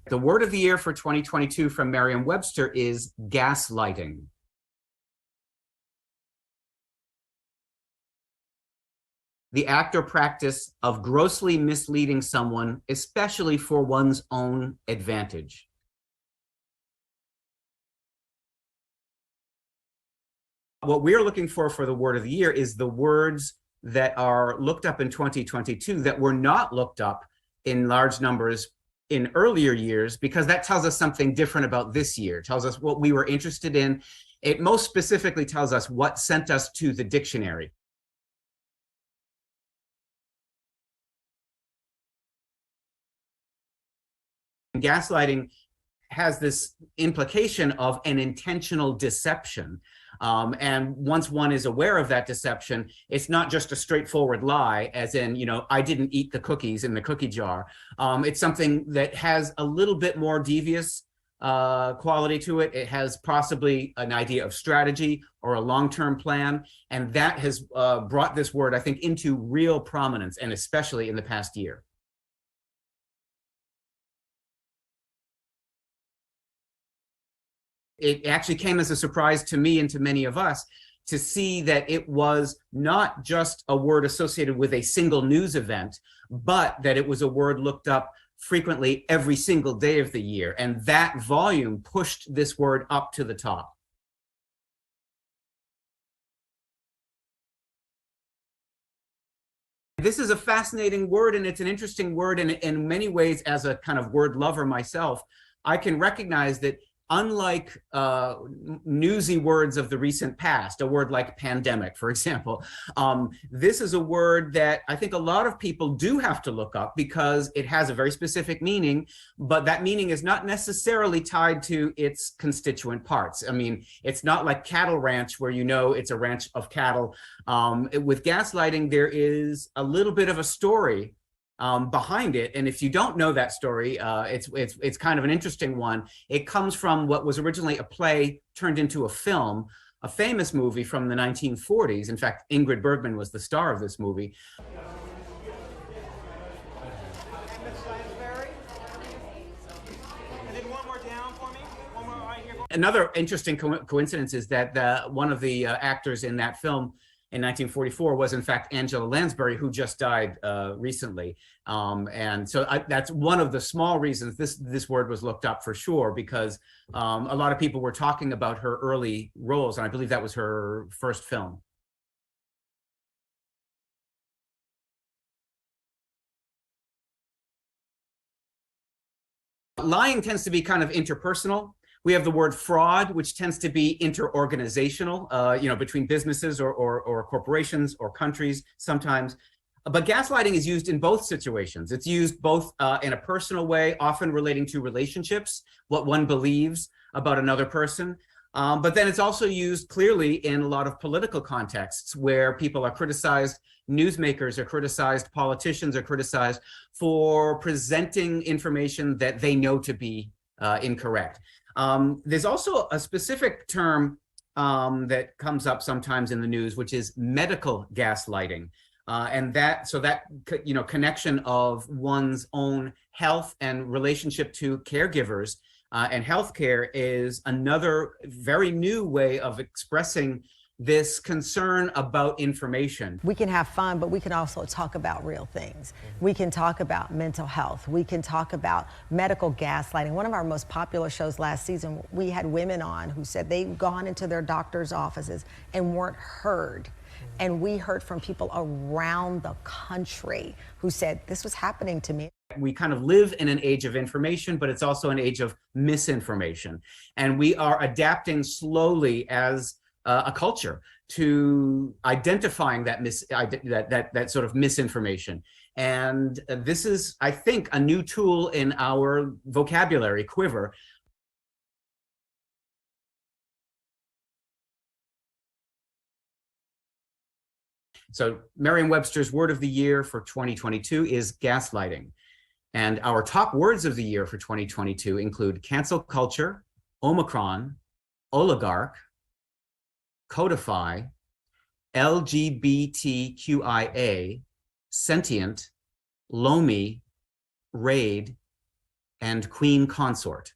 The word of the year for 2022 from Merriam-Webster is gaslighting. The act or practice of grossly misleading someone, especially for one's own advantage. What we're looking for the word of the year is the words that are looked up in 2022 that were not looked up in large numbers in earlier years, because that tells us something different about this year. It tells us what we were interested in. It most specifically tells us what sent us to the dictionary. Gaslighting has this implication of an intentional deception. And once one is aware of that deception, it's not just a straightforward lie, as in, I didn't eat the cookies in the cookie jar. It's something that has a little bit more devious quality to it. It has possibly an idea of strategy or a long-term plan. And that has brought this word, I think, into real prominence, and especially in the past year. It actually came as a surprise to me and to many of us to see that it was not just a word associated with a single news event, but that it was a word looked up frequently every single day of the year. And that volume pushed this word up to the top. This is a fascinating word, and it's an interesting word. And in many ways, as a kind of word lover myself, I can recognize that unlike newsy words of the recent past, a word like pandemic, for example, this is a word that I think a lot of people do have to look up because it has a very specific meaning, but that meaning is not necessarily tied to its constituent parts. I mean, it's not like cattle ranch where it's a ranch of cattle. With gaslighting, there is a little bit of a story behind it. And if you don't know that story, it's kind of an interesting one. It comes from what was originally a play turned into a film, a famous movie from the 1940s. In fact, Ingrid Bergman was the star of this movie. Another interesting coincidence is that one of the actors in that film in 1944 was in fact Angela Lansbury, who just died recently. And so that's one of the small reasons this word was looked up, for sure, because a lot of people were talking about her early roles, and I believe that was her first film. Lying tends to be kind of interpersonal. We have the word fraud, which tends to be interorganizational, between businesses or corporations or countries sometimes. But gaslighting is used in both situations. It's used both in a personal way, often relating to relationships, what one believes about another person. But then it's also used clearly in a lot of political contexts where people are criticized, newsmakers are criticized, politicians are criticized for presenting information that they know to be incorrect. There's also a specific term that comes up sometimes in the news, which is medical gaslighting. And that connection of one's own health and relationship to caregivers and healthcare is another very new way of expressing this concern about information. We can have fun, but we can also talk about real things. We can talk about mental health. We can talk about medical gaslighting. One of our most popular shows last season, we had women on who said they'd gone into their doctor's offices and weren't heard. And we heard from people around the country who said, this was happening to me. We kind of live in an age of information, but it's also an age of misinformation. And we are adapting slowly as a culture to identifying that sort of misinformation. And this is, I think, a new tool in our vocabulary quiver. So Merriam-Webster's word of the year for 2022 is gaslighting. And our top words of the year for 2022 include cancel culture, Omicron, oligarch, codify, LGBTQIA, sentient, loamy, raid, and queen consort.